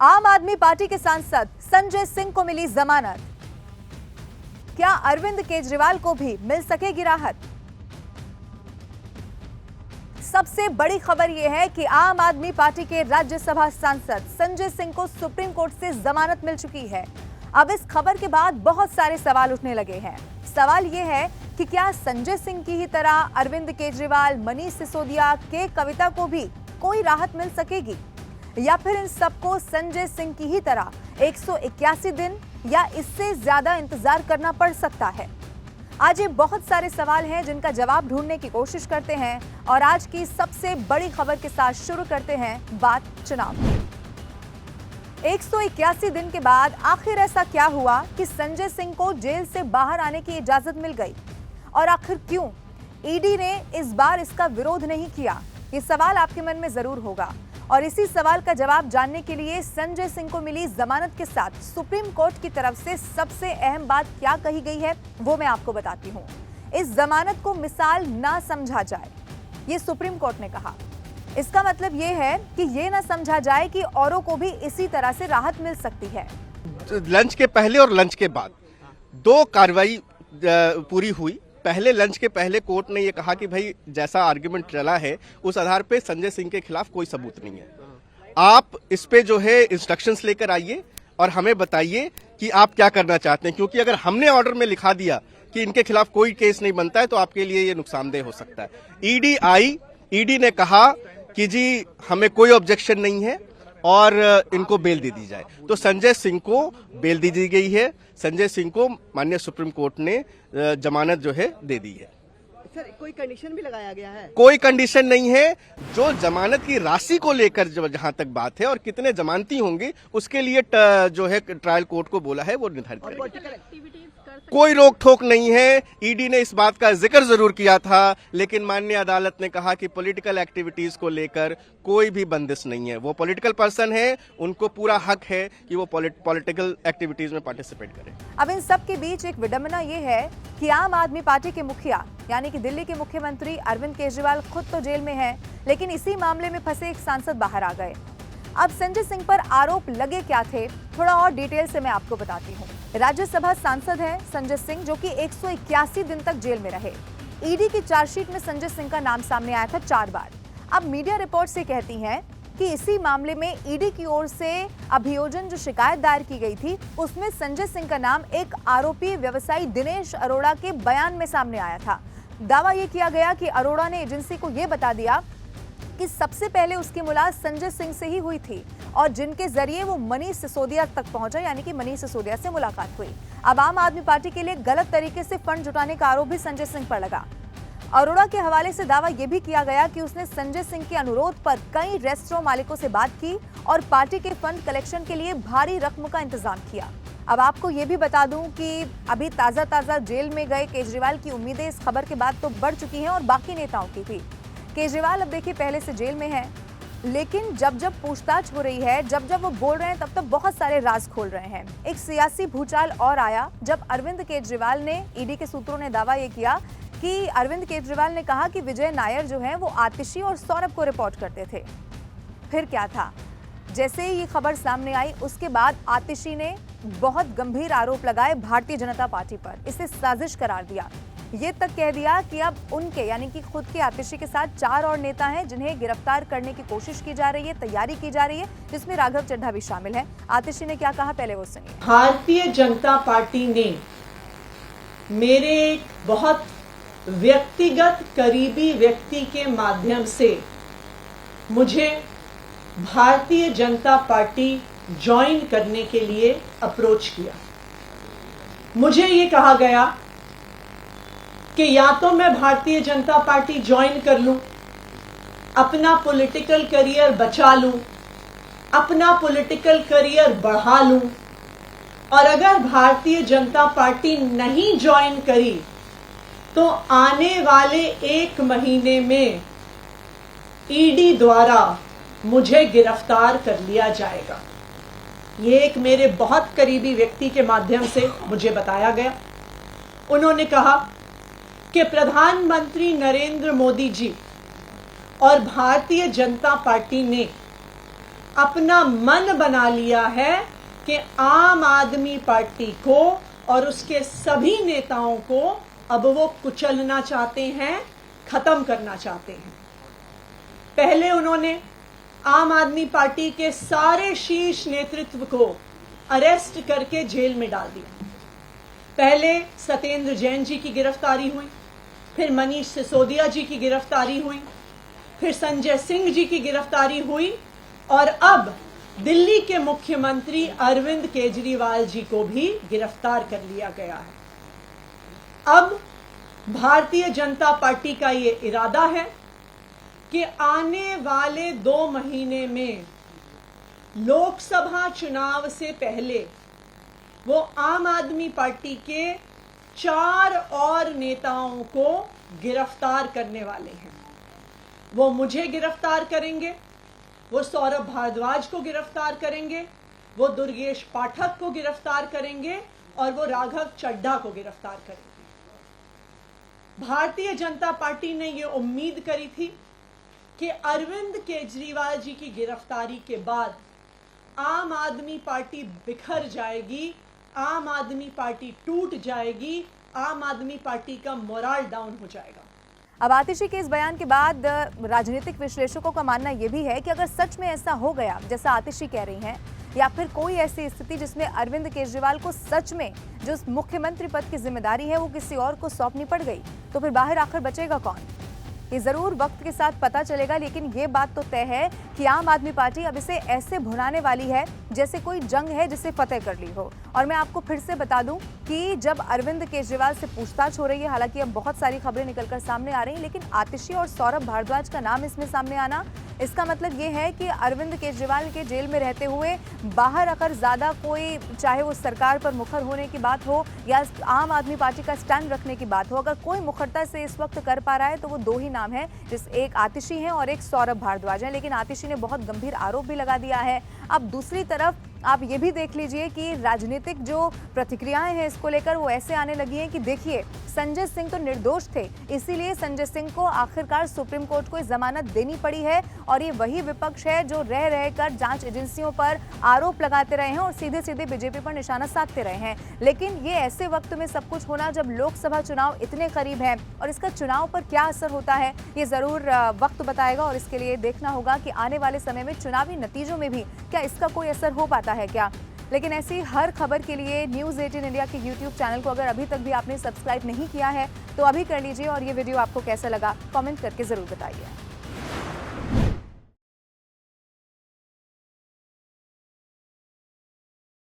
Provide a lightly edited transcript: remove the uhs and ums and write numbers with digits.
आम आदमी पार्टी के सांसद संजय सिंह को मिली जमानत। क्या अरविंद केजरीवाल को भी मिल सकेगी राहत? सबसे बड़ी खबर यह है कि आम आदमी पार्टी के राज्यसभा सांसद संजय सिंह को सुप्रीम कोर्ट से जमानत मिल चुकी है। अब इस खबर के बाद बहुत सारे सवाल उठने लगे हैं। सवाल यह है कि क्या संजय सिंह की ही तरह अरविंद केजरीवाल, मनीष सिसोदिया, के कविता को भी कोई राहत मिल सकेगी, या फिर इन सबको संजय सिंह की ही तरह 181 दिन या इससे ज्यादा इंतजार करना पड़ सकता है? आज ये बहुत सारे सवाल हैं जिनका जवाब ढूंढने की कोशिश करते हैं और आज की सबसे बड़ी खबर के साथ शुरू करते हैं बात चुनाव की। 181 दिन के बाद आखिर ऐसा क्या हुआ कि संजय सिंह को जेल से बाहर आने की इजाजत मिल गई, और आखिर क्यों ईडी ने इस बार इसका विरोध नहीं किया? ये सवाल आपके मन में जरूर होगा, और इसी सवाल का जवाब जानने के लिए संजय सिंह को मिली जमानत के साथ सुप्रीम कोर्ट की तरफ से सबसे अहम बात क्या कही गई है वो मैं आपको बताती हूँ। इस जमानत को मिसाल ना समझा जाए, ये सुप्रीम कोर्ट ने कहा। इसका मतलब ये है कि ये ना समझा जाए कि औरों को भी इसी तरह से राहत मिल सकती है। लंच के पहले और लंच के बाद दो कार्रवाई पूरी हुई। पहले लंच के पहले कोर्ट ने ये कहा कि भाई जैसा आर्गुमेंट चला है उस आधार पे संजय सिंह के खिलाफ कोई सबूत नहीं है, आप इस पे जो है इंस्ट्रक्शंस लेकर आइए और हमें बताइए कि आप क्या करना चाहते हैं, क्योंकि अगर हमने ऑर्डर में लिखा दिया कि इनके खिलाफ कोई केस नहीं बनता है तो आपके लिए ये नुकसानदेह हो सकता है। ईडी ने कहा कि जी हमें कोई ऑब्जेक्शन नहीं है और इनको बेल दे दी जाए, तो संजय सिंह को बेल दे दी गई है। संजय सिंह को माननीय सुप्रीम कोर्ट ने जमानत जो है दे दी है। सर, कोई कंडीशन भी लगाया गया है? कोई कंडीशन नहीं है। जो जमानत की राशि को लेकर जहां तक बात है और कितने जमानती होंगे उसके लिए जो है ट्रायल कोर्ट को बोला है वो निर्धारित करेगा। कोई रोक टोक नहीं है। ईडी ने इस बात का जिक्र जरूर किया था, लेकिन माननीय अदालत ने कहा कि पॉलिटिकल एक्टिविटीज को लेकर कोई भी बंदिश नहीं है। वो पॉलिटिकल पर्सन है, उनको पूरा हक है कि वो पॉलिटिकल एक्टिविटीज में पार्टिसिपेट करें। अब इन सब के बीच एक विडंबना ये है कि आम आदमी पार्टी के मुखिया यानी कि दिल्ली के मुख्यमंत्री अरविंद केजरीवाल खुद तो जेल में हैं, लेकिन इसी मामले में फंसे एक सांसद बाहर आ गए। अब संजय सिंह पर आरोप लगे क्या थे, थोड़ा और डिटेल से मैं आपको बताती हूँ। राज्यसभा सांसद हैं संजय सिंह, जो कि 181 दिन तक जेल में रहे। ईडी की चार्जशीट में संजय सिंह का नाम सामने आया था 4 बार। अब मीडिया रिपोर्ट से कहती हैं कि इसी मामले में ईडी की ओर से अभियोजन जो शिकायत दायर की गई थी उसमें संजय सिंह का नाम एक आरोपी व्यवसायी दिनेश अरोड़ा के बयान में सामने आया था। दावा यह किया गया कि अरोड़ा ने एजेंसी को यह बता दिया कि सबसे पहले उसकी मुलाकात संजय सिंह से ही हुई थी और जिनके जरिए वो मनीष सिसोदिया तक पहुंचा, यानी कि मनीष सिसोदिया से मुलाकात हुई। अब आम आदमी पार्टी के लिए गलत तरीके से फंड जुटाने का आरोप भी संजय सिंह पर लगा। अरोड़ा के हवाले से दावा यह भी किया गया कि उसने संजय सिंह के अनुरोध पर कई रेस्टोरेंट मालिकों से बात की और पार्टी के फंड कलेक्शन के लिए भारी रकम का इंतजाम किया। अब आपको ये भी बता दूं कि अभी ताजा जेल में गए केजरीवाल की उम्मीदें इस खबर के बाद तो बढ़ चुकी हैं और बाकी नेताओं की भी। केजरीवाल अब देखिए पहले से जेल में है, लेकिन जब पूछताछ हो रही है, जब वो बोल रहे हैं तब बहुत सारे राज खोल रहे हैं। एक सियासी भूचाल और आया जब अरविंद केजरीवाल ने, ईडी के सूत्रों ने दावा ये किया कि अरविंद केजरीवाल ने कहा कि विजय नायर जो है वो आतिशी और सौरभ को रिपोर्ट करते थे। फिर क्या था, जैसे ही ये खबर सामने आई उसके बाद आतिशी ने बहुत गंभीर आरोप लगाए भारतीय जनता पार्टी पर, इसे साजिश करार दिया। ये तक कह दिया कि अब उनके यानी कि खुद के आतिशी के साथ 4 और नेता हैं जिन्हें गिरफ्तार करने की कोशिश की जा रही है, तैयारी की जा रही है, जिसमें राघव चड्ढा भी शामिल है। आतिशी ने क्या कहा पहले वो सुनिए। भारतीय जनता पार्टी ने मेरे एक बहुत व्यक्तिगत करीबी व्यक्ति के माध्यम से मुझे भारतीय जनता पार्टी ज्वाइन करने के लिए अप्रोच किया। मुझे ये कहा गया कि या तो मैं भारतीय जनता पार्टी ज्वाइन कर लूं, अपना पॉलिटिकल करियर बचा लूं, अपना पॉलिटिकल करियर बढ़ा लूं, और अगर भारतीय जनता पार्टी नहीं ज्वाइन करी तो आने वाले 1 महीने में ईडी द्वारा मुझे गिरफ्तार कर लिया जाएगा। ये एक मेरे बहुत करीबी व्यक्ति के माध्यम से मुझे बताया गया। उन्होंने कहा कि प्रधानमंत्री नरेंद्र मोदी जी और भारतीय जनता पार्टी ने अपना मन बना लिया है कि आम आदमी पार्टी को और उसके सभी नेताओं को अब वो कुचलना चाहते हैं, खत्म करना चाहते हैं। पहले उन्होंने आम आदमी पार्टी के सारे शीर्ष नेतृत्व को अरेस्ट करके जेल में डाल दिया। पहले सत्येंद्र जैन जी की गिरफ्तारी हुई, फिर मनीष सिसोदिया जी की गिरफ्तारी हुई, फिर संजय सिंह जी की गिरफ्तारी हुई और अब दिल्ली के मुख्यमंत्री अरविंद केजरीवाल जी को भी गिरफ्तार कर लिया गया है। अब भारतीय जनता पार्टी का ये इरादा है कि आने वाले 2 महीने में लोकसभा चुनाव से पहले वो आम आदमी पार्टी के 4 और नेताओं को गिरफ्तार करने वाले हैं। वो मुझे गिरफ्तार करेंगे, वो सौरभ भारद्वाज को गिरफ्तार करेंगे, वो दुर्गेश पाठक को गिरफ्तार करेंगे और वो राघव चड्ढा को गिरफ्तार करेंगे। भारतीय जनता पार्टी ने ये उम्मीद करी थी कि अरविंद केजरीवाल जी की गिरफ्तारी के बाद आम आदमी पार्टी बिखर जाएगी, आम आदमी पार्टी टूट जाएगी, आम आदमी पार्टी का मोरल डाउन हो जाएगा। अब आतिशी के इस बयान के बाद राजनीतिक विश्लेषकों का मानना यह भी है कि अगर सच में ऐसा हो गया जैसा आतिशी कह रही हैं, या फिर कोई ऐसी स्थिति जिसमें अरविंद केजरीवाल को सच में जो मुख्यमंत्री पद की जिम्मेदारी है वो किसी और को सौंपनी पड़ गई, तो फिर बाहर आखिर बचेगा कौन? ये जरूर वक्त के साथ पता चलेगा, लेकिन ये बात तो तय है कि आम आदमी पार्टी अब इसे ऐसे भुनाने वाली है जैसे कोई जंग है जिसे फतेह कर ली हो। और मैं आपको फिर से बता दूं कि जब अरविंद केजरीवाल से पूछताछ हो रही है, हालांकि अब बहुत सारी खबरें निकलकर सामने आ रही हैं, लेकिन आतिशी और सौरभ भारद्वाज का नाम इसमें सामने आना, इसका मतलब ये है कि अरविंद केजरीवाल के जेल में रहते हुए बाहर अगर ज्यादा कोई, चाहे वो सरकार पर मुखर होने की बात हो या आम आदमी पार्टी का स्टैंड रखने की बात हो, अगर कोई मुखरता से इस वक्त कर पा रहा है तो वो 2 ही नाम है, जिस एक आतिशी हैं और एक सौरभ भारद्वाज हैं। लेकिन आतिशी ने बहुत गंभीर आरोप भी लगा दिया है। अब दूसरी तरफ आप ये भी देख लीजिए कि राजनीतिक जो प्रतिक्रियाएं हैं इसको लेकर वो ऐसे आने लगी हैं कि देखिए संजय सिंह तो निर्दोष थे, इसीलिए संजय सिंह को आखिरकार सुप्रीम कोर्ट को जमानत देनी पड़ी है, और ये वही विपक्ष है जो रह रहकर जांच एजेंसियों पर आरोप लगाते रहे हैं और सीधे सीधे बीजेपी पर निशाना साधते रहे हैं। लेकिन ये ऐसे वक्त में सब कुछ होना जब लोकसभा चुनाव इतने करीब है, और इसका चुनाव पर क्या असर होता है ये जरूर वक्त बताएगा, और इसके लिए देखना होगा कि आने वाले समय में चुनावी नतीजों में भी क्या इसका कोई असर हो पाता है क्या। लेकिन ऐसी हर खबर के लिए न्यूज़ 18 इंडिया के YouTube चैनल को अगर अभी तक भी आपने सब्सक्राइब नहीं किया है तो अभी कर लीजिए, और ये वीडियो आपको कैसा लगा कमेंट करके ज़रूर बताइए।